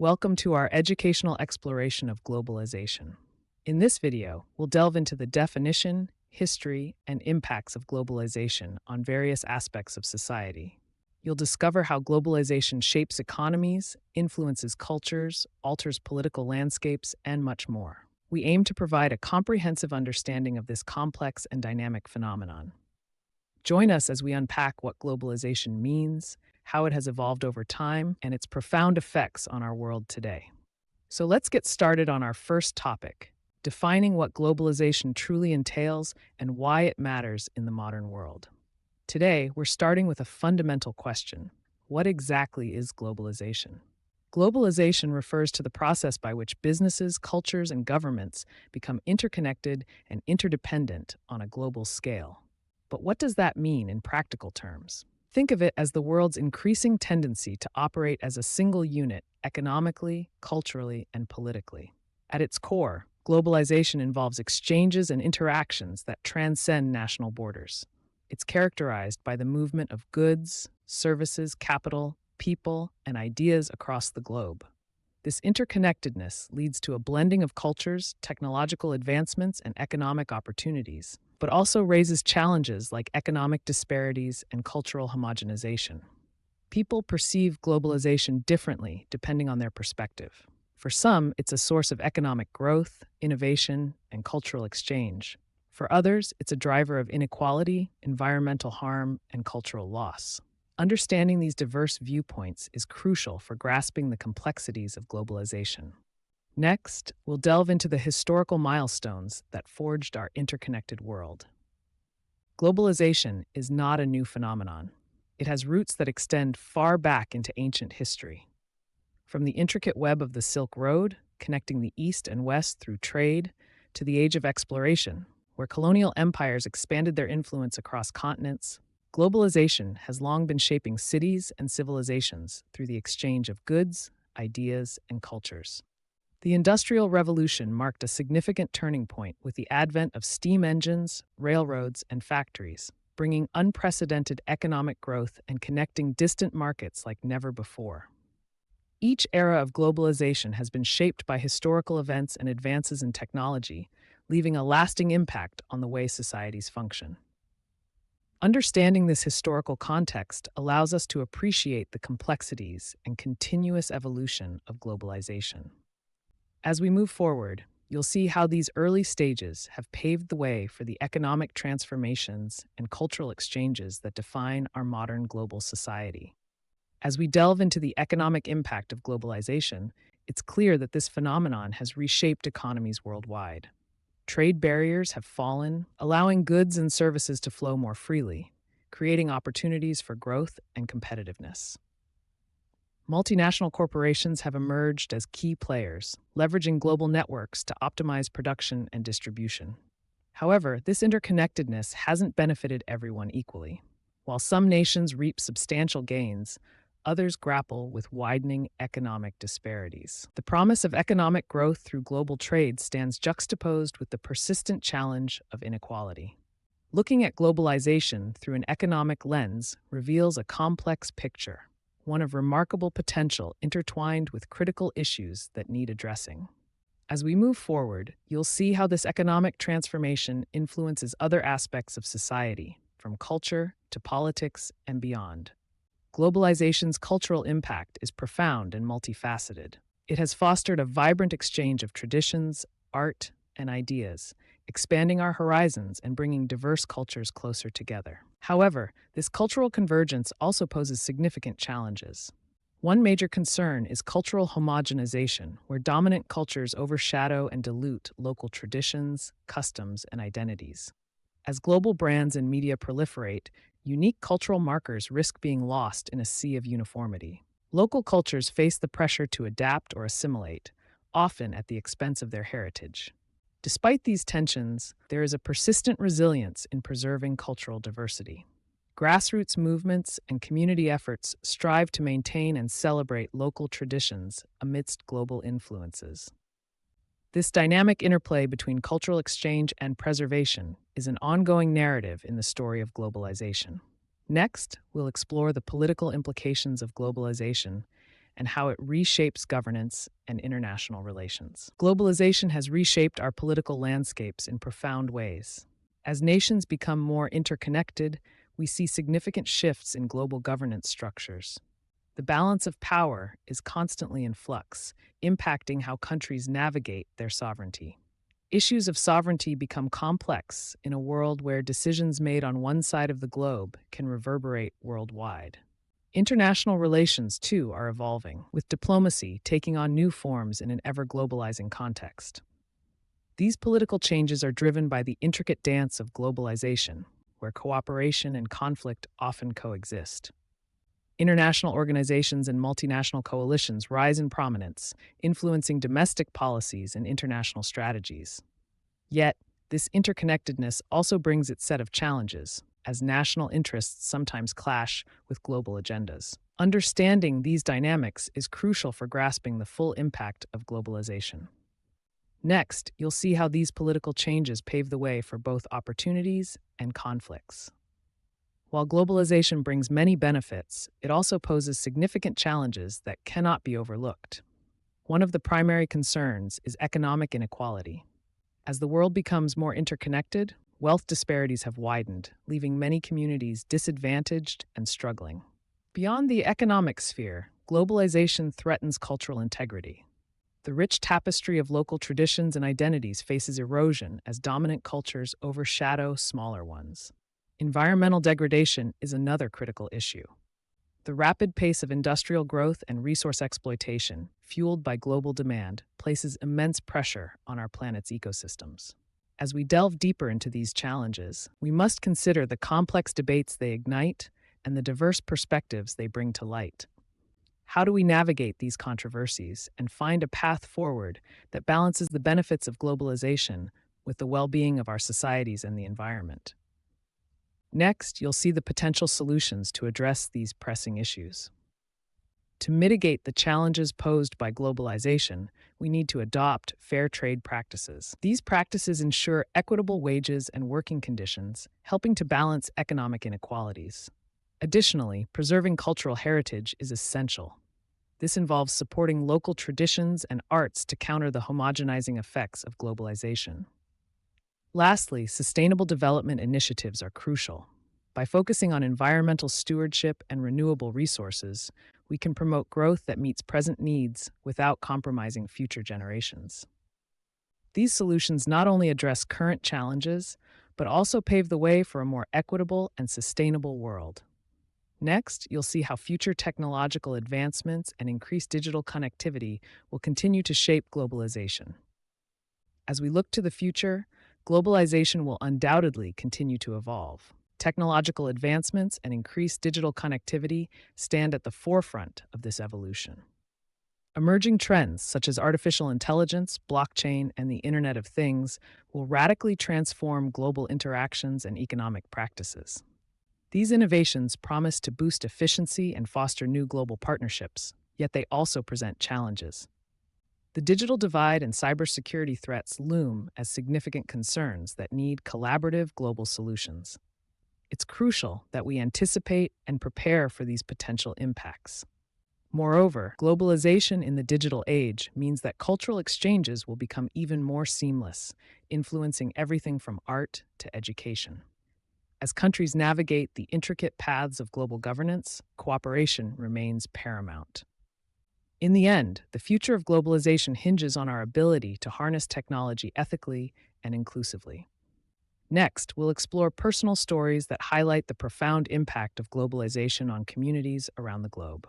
Welcome to our educational exploration of globalization. In this video, we'll delve into the definition, history, and impacts of globalization on various aspects of society. You'll discover how globalization shapes economies, influences cultures, alters political landscapes, and much more. We aim to provide a comprehensive understanding of this complex and dynamic phenomenon. Join us as we unpack what globalization means, how it has evolved over time, and its profound effects on our world today. So let's get started on our first topic, defining what globalization truly entails and why it matters in the modern world. Today, we're starting with a fundamental question. What exactly is globalization? Globalization refers to the process by which businesses, cultures, and governments become interconnected and interdependent on a global scale. But what does that mean in practical terms? Think of it as the world's increasing tendency to operate as a single unit economically, culturally, and politically. At its core, globalization involves exchanges and interactions that transcend national borders. It's characterized by the movement of goods, services, capital, people, and ideas across the globe. This interconnectedness leads to a blending of cultures, technological advancements, and economic opportunities, but also raises challenges like economic disparities and cultural homogenization. People perceive globalization differently depending on their perspective. For some, it's a source of economic growth, innovation, and cultural exchange. For others, it's a driver of inequality, environmental harm, and cultural loss. Understanding these diverse viewpoints is crucial for grasping the complexities of globalization. Next, we'll delve into the historical milestones that forged our interconnected world. Globalization is not a new phenomenon. It has roots that extend far back into ancient history. From the intricate web of the Silk Road, connecting the East and West through trade, to the Age of Exploration, where colonial empires expanded their influence across continents, globalization has long been shaping cities and civilizations through the exchange of goods, ideas, and cultures. The Industrial Revolution marked a significant turning point with the advent of steam engines, railroads, and factories, bringing unprecedented economic growth and connecting distant markets like never before. Each era of globalization has been shaped by historical events and advances in technology, leaving a lasting impact on the way societies function. Understanding this historical context allows us to appreciate the complexities and continuous evolution of globalization. As we move forward, you'll see how these early stages have paved the way for the economic transformations and cultural exchanges that define our modern global society. As we delve into the economic impact of globalization, it's clear that this phenomenon has reshaped economies worldwide. Trade barriers have fallen, allowing goods and services to flow more freely, creating opportunities for growth and competitiveness. Multinational corporations have emerged as key players, leveraging global networks to optimize production and distribution. However, this interconnectedness hasn't benefited everyone equally. While some nations reap substantial gains, others grapple with widening economic disparities. The promise of economic growth through global trade stands juxtaposed with the persistent challenge of inequality. Looking at globalization through an economic lens reveals a complex picture, one of remarkable potential intertwined with critical issues that need addressing. As we move forward, you'll see how this economic transformation influences other aspects of society, from culture to politics and beyond. Globalization's cultural impact is profound and multifaceted. It has fostered a vibrant exchange of traditions, art, and ideas, expanding our horizons and bringing diverse cultures closer together. However, this cultural convergence also poses significant challenges. One major concern is cultural homogenization, where dominant cultures overshadow and dilute local traditions, customs, and identities. As global brands and media proliferate, unique cultural markers risk being lost in a sea of uniformity. Local cultures face the pressure to adapt or assimilate, often at the expense of their heritage. Despite these tensions, there is a persistent resilience in preserving cultural diversity. Grassroots movements and community efforts strive to maintain and celebrate local traditions amidst global influences. This dynamic interplay between cultural exchange and preservation is an ongoing narrative in the story of globalization. Next, we'll explore the political implications of globalization and how it reshapes governance and international relations. Globalization has reshaped our political landscapes in profound ways. As nations become more interconnected, we see significant shifts in global governance structures. The balance of power is constantly in flux, impacting how countries navigate their sovereignty. Issues of sovereignty become complex in a world where decisions made on one side of the globe can reverberate worldwide. International relations, too, are evolving, with diplomacy taking on new forms in an ever-globalizing context. These political changes are driven by the intricate dance of globalization, where cooperation and conflict often coexist. International organizations and multinational coalitions rise in prominence, influencing domestic policies and international strategies. Yet, this interconnectedness also brings its set of challenges, as national interests sometimes clash with global agendas. Understanding these dynamics is crucial for grasping the full impact of globalization. Next, you'll see how these political changes pave the way for both opportunities and conflicts. While globalization brings many benefits, it also poses significant challenges that cannot be overlooked. One of the primary concerns is economic inequality. As the world becomes more interconnected, wealth disparities have widened, leaving many communities disadvantaged and struggling. Beyond the economic sphere, globalization threatens cultural integrity. The rich tapestry of local traditions and identities faces erosion as dominant cultures overshadow smaller ones. Environmental degradation is another critical issue. The rapid pace of industrial growth and resource exploitation, fueled by global demand, places immense pressure on our planet's ecosystems. As we delve deeper into these challenges, we must consider the complex debates they ignite and the diverse perspectives they bring to light. How do we navigate these controversies and find a path forward that balances the benefits of globalization with the well-being of our societies and the environment? Next, you'll see the potential solutions to address these pressing issues. To mitigate the challenges posed by globalization, we need to adopt fair trade practices. These practices ensure equitable wages and working conditions, helping to balance economic inequalities. Additionally, preserving cultural heritage is essential. This involves supporting local traditions and arts to counter the homogenizing effects of globalization. Lastly, sustainable development initiatives are crucial. By focusing on environmental stewardship and renewable resources, we can promote growth that meets present needs without compromising future generations. These solutions not only address current challenges, but also pave the way for a more equitable and sustainable world. Next, you'll see how future technological advancements and increased digital connectivity will continue to shape globalization. As we look to the future, globalization will undoubtedly continue to evolve. Technological advancements and increased digital connectivity stand at the forefront of this evolution. Emerging trends such as artificial intelligence, blockchain, and the Internet of Things will radically transform global interactions and economic practices. These innovations promise to boost efficiency and foster new global partnerships, yet they also present challenges. The digital divide and cybersecurity threats loom as significant concerns that need collaborative global solutions. It's crucial that we anticipate and prepare for these potential impacts. Moreover, globalization in the digital age means that cultural exchanges will become even more seamless, influencing everything from art to education. As countries navigate the intricate paths of global governance, cooperation remains paramount. In the end, the future of globalization hinges on our ability to harness technology ethically and inclusively. Next, we'll explore personal stories that highlight the profound impact of globalization on communities around the globe.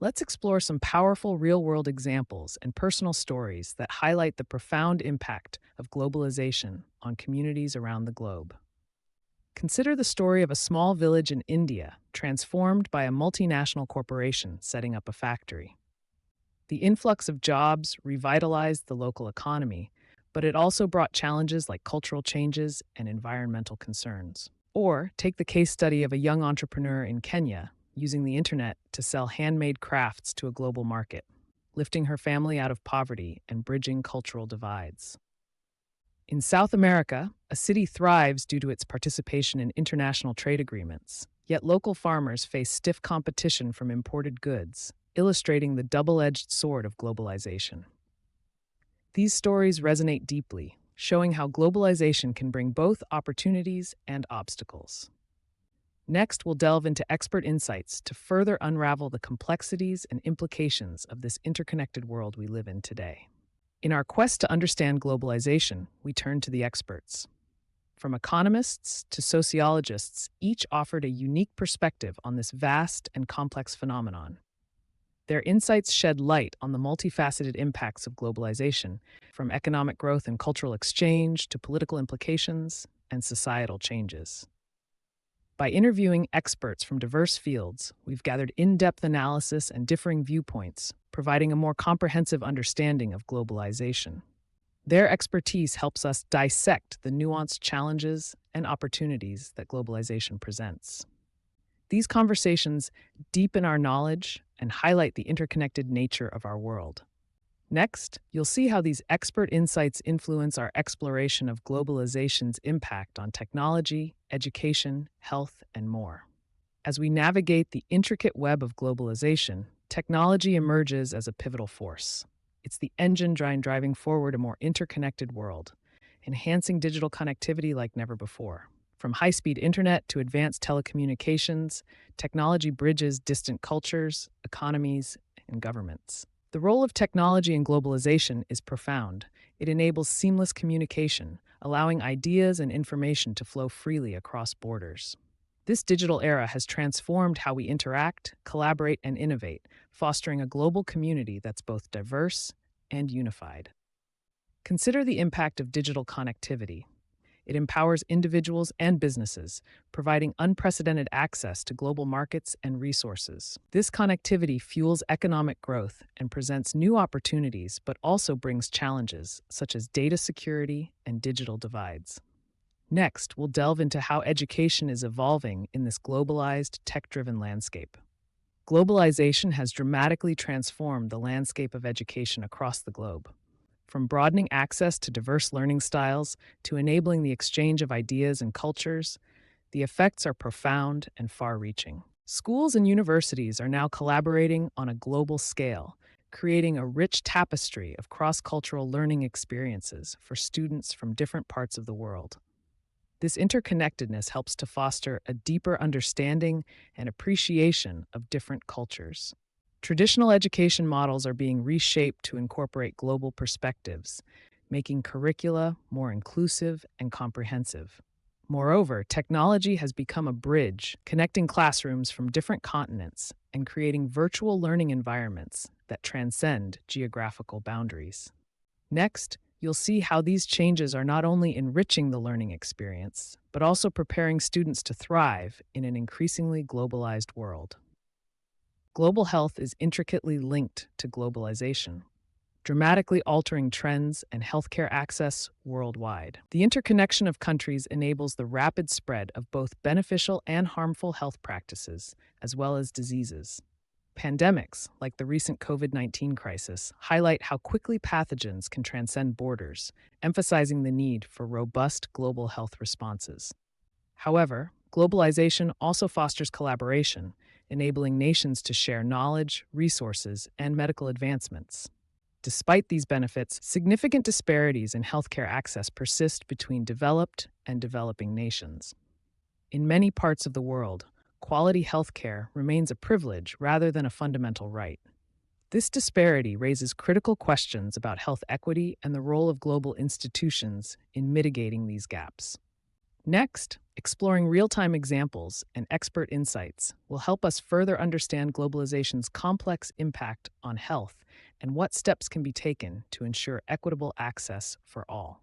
Let's explore some powerful real-world examples and personal stories that highlight the profound impact of globalization on communities around the globe. Consider the story of a small village in India, transformed by a multinational corporation setting up a factory. The influx of jobs revitalized the local economy, but it also brought challenges like cultural changes and environmental concerns. Or take the case study of a young entrepreneur in Kenya using the internet to sell handmade crafts to a global market, lifting her family out of poverty and bridging cultural divides. In South America, a city thrives due to its participation in international trade agreements, yet local farmers face stiff competition from imported goods, illustrating the double-edged sword of globalization. These stories resonate deeply, showing how globalization can bring both opportunities and obstacles. Next, we'll delve into expert insights to further unravel the complexities and implications of this interconnected world we live in today. In our quest to understand globalization, we turn to the experts. From economists to sociologists, each offered a unique perspective on this vast and complex phenomenon. Their insights shed light on the multifaceted impacts of globalization, from economic growth and cultural exchange to political implications and societal changes. By interviewing experts from diverse fields, we've gathered in-depth analysis and differing viewpoints, providing a more comprehensive understanding of globalization. Their expertise helps us dissect the nuanced challenges and opportunities that globalization presents. These conversations deepen our knowledge and highlight the interconnected nature of our world. Next, you'll see how these expert insights influence our exploration of globalization's impact on technology, education, health, and more. As we navigate the intricate web of globalization, technology emerges as a pivotal force. It's the engine driving forward a more interconnected world, enhancing digital connectivity like never before. From high-speed internet to advanced telecommunications, technology bridges distant cultures, economies, and governments. The role of technology in globalization is profound. It enables seamless communication, allowing ideas and information to flow freely across borders. This digital era has transformed how we interact, collaborate, and innovate, fostering a global community that's both diverse and unified. Consider the impact of digital connectivity. It empowers individuals and businesses, providing unprecedented access to global markets and resources. This connectivity fuels economic growth and presents new opportunities, but also brings challenges such as data security and digital divides. Next, we'll delve into how education is evolving in this globalized, tech-driven landscape. Globalization has dramatically transformed the landscape of education across the globe. From broadening access to diverse learning styles to enabling the exchange of ideas and cultures, the effects are profound and far-reaching. Schools and universities are now collaborating on a global scale, creating a rich tapestry of cross-cultural learning experiences for students from different parts of the world. This interconnectedness helps to foster a deeper understanding and appreciation of different cultures. Traditional education models are being reshaped to incorporate global perspectives, making curricula more inclusive and comprehensive. Moreover, technology has become a bridge connecting classrooms from different continents and creating virtual learning environments that transcend geographical boundaries. Next, you'll see how these changes are not only enriching the learning experience, but also preparing students to thrive in an increasingly globalized world. Global health is intricately linked to globalization, dramatically altering trends and healthcare access worldwide. The interconnection of countries enables the rapid spread of both beneficial and harmful health practices, as well as diseases. Pandemics, like the recent COVID-19 crisis, highlight how quickly pathogens can transcend borders, emphasizing the need for robust global health responses. However, globalization also fosters collaboration, enabling nations to share knowledge, resources, and medical advancements. Despite these benefits, significant disparities in healthcare access persist between developed and developing nations. In many parts of the world, quality healthcare remains a privilege rather than a fundamental right. This disparity raises critical questions about health equity and the role of global institutions in mitigating these gaps. Next, exploring real-time examples and expert insights will help us further understand globalization's complex impact on health and what steps can be taken to ensure equitable access for all.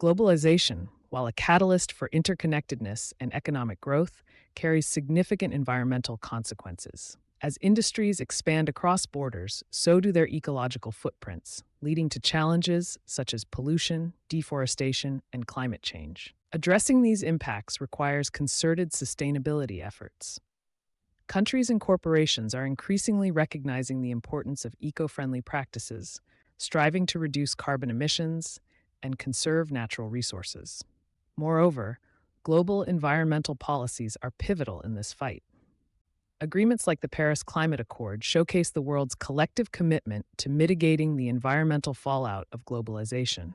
Globalization, while a catalyst for interconnectedness and economic growth, carries significant environmental consequences. As industries expand across borders, so do their ecological footprints, leading to challenges such as pollution, deforestation, and climate change. Addressing these impacts requires concerted sustainability efforts. Countries and corporations are increasingly recognizing the importance of eco-friendly practices, striving to reduce carbon emissions and conserve natural resources. Moreover, global environmental policies are pivotal in this fight. Agreements like the Paris Climate Accord showcase the world's collective commitment to mitigating the environmental fallout of globalization.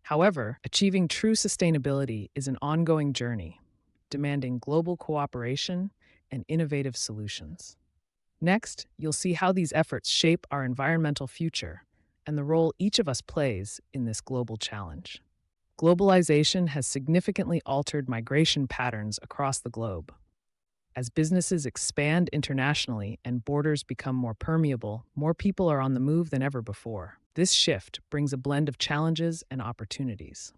However, achieving true sustainability is an ongoing journey, demanding global cooperation and innovative solutions. Next, you'll see how these efforts shape our environmental future and the role each of us plays in this global challenge. Globalization has significantly altered migration patterns across the globe. As businesses expand internationally and borders become more permeable, more people are on the move than ever before. This shift brings a blend of challenges and opportunities.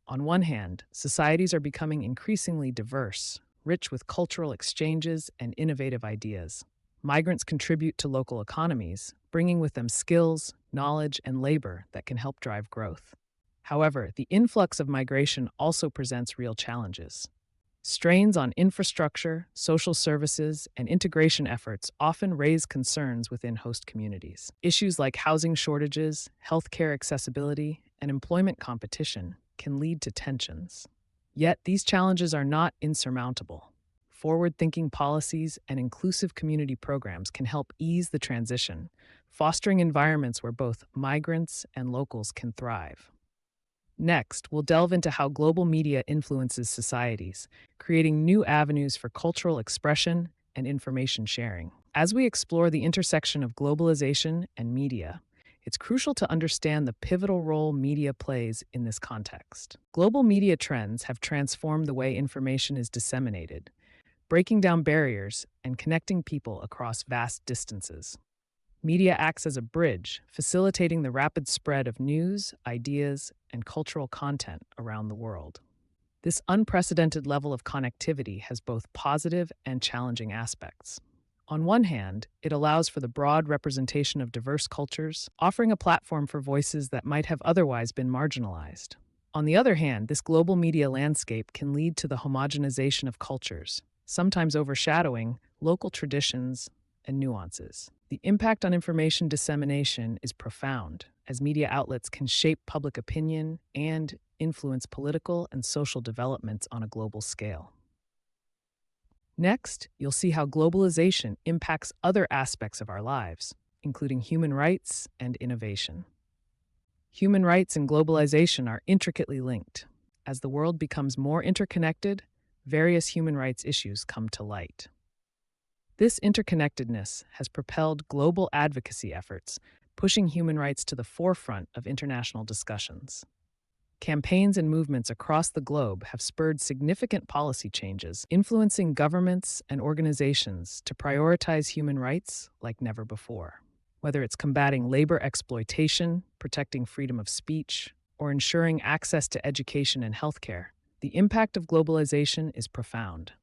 On one hand, societies are becoming increasingly diverse, rich with cultural exchanges and innovative ideas. Migrants contribute to local economies, bringing with them skills, knowledge, and labor that can help drive growth. However, the influx of migration also presents real challenges. Strains on infrastructure, social services, and integration efforts often raise concerns within host communities. Issues like housing shortages, healthcare accessibility, and employment competition can lead to tensions. Yet, these challenges are not insurmountable. Forward-thinking policies and inclusive community programs can help ease the transition, fostering environments where both migrants and locals can thrive. Next, we'll delve into how global media influences societies, creating new avenues for cultural expression and information sharing. As we explore the intersection of globalization and media, it's crucial to understand the pivotal role media plays in this context. Global media trends have transformed the way information is disseminated, breaking down barriers and connecting people across vast distances. Media acts as a bridge, facilitating the rapid spread of news, ideas, and cultural content around the world. This unprecedented level of connectivity has both positive and challenging aspects. On one hand, it allows for the broad representation of diverse cultures, offering a platform for voices that might have otherwise been marginalized. On the other hand, this global media landscape can lead to the homogenization of cultures, sometimes overshadowing local traditions and nuances. The impact on information dissemination is profound, as media outlets can shape public opinion and influence political and social developments on a global scale. Next, you'll see how globalization impacts other aspects of our lives, including human rights and innovation. Human rights and globalization are intricately linked. As the world becomes more interconnected, various human rights issues come to light. This interconnectedness has propelled global advocacy efforts, pushing human rights to the forefront of international discussions. Campaigns and movements across the globe have spurred significant policy changes, influencing governments and organizations to prioritize human rights like never before. Whether it's combating labor exploitation, protecting freedom of speech, or ensuring access to education and healthcare, the impact of globalization is profound.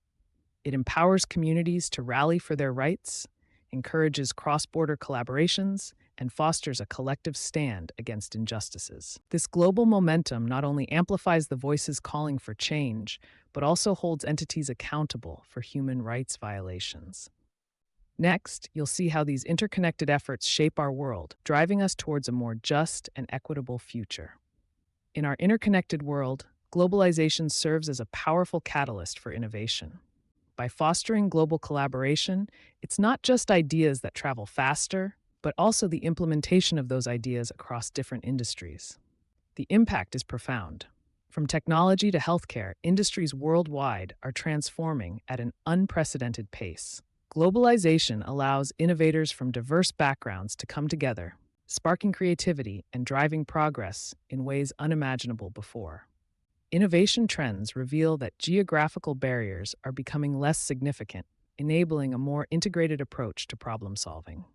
It empowers communities to rally for their rights, encourages cross-border collaborations, and fosters a collective stand against injustices. This global momentum not only amplifies the voices calling for change, but also holds entities accountable for human rights violations. Next, you'll see how these interconnected efforts shape our world, driving us towards a more just and equitable future. In our interconnected world, globalization serves as a powerful catalyst for innovation. By fostering global collaboration, it's not just ideas that travel faster, but also the implementation of those ideas across different industries. The impact is profound. From technology to healthcare, industries worldwide are transforming at an unprecedented pace. Globalization allows innovators from diverse backgrounds to come together, sparking creativity and driving progress in ways unimaginable before. Innovation trends reveal that geographical barriers are becoming less significant, enabling a more integrated approach to problem solving.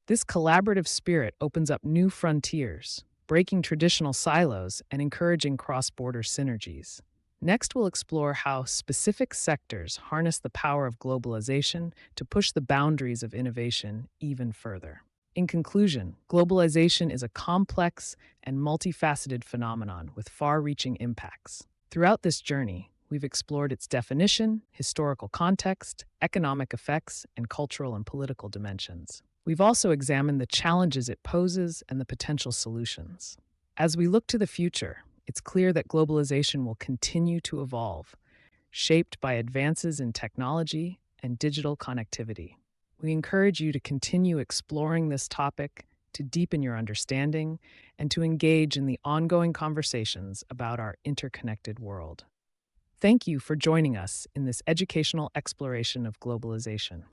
This collaborative spirit opens up new frontiers, breaking traditional silos and encouraging cross-border synergies. Next, we'll explore how specific sectors harness the power of globalization to push the boundaries of innovation even further. In conclusion, globalization is a complex and multifaceted phenomenon with far-reaching impacts. Throughout this journey, we've explored its definition, historical context, economic effects, and cultural and political dimensions. We've also examined the challenges it poses and the potential solutions. As we look to the future, it's clear that globalization will continue to evolve, shaped by advances in technology and digital connectivity. We encourage you to continue exploring this topic, to deepen your understanding, and to engage in the ongoing conversations about our interconnected world. Thank you for joining us in this educational exploration of globalization.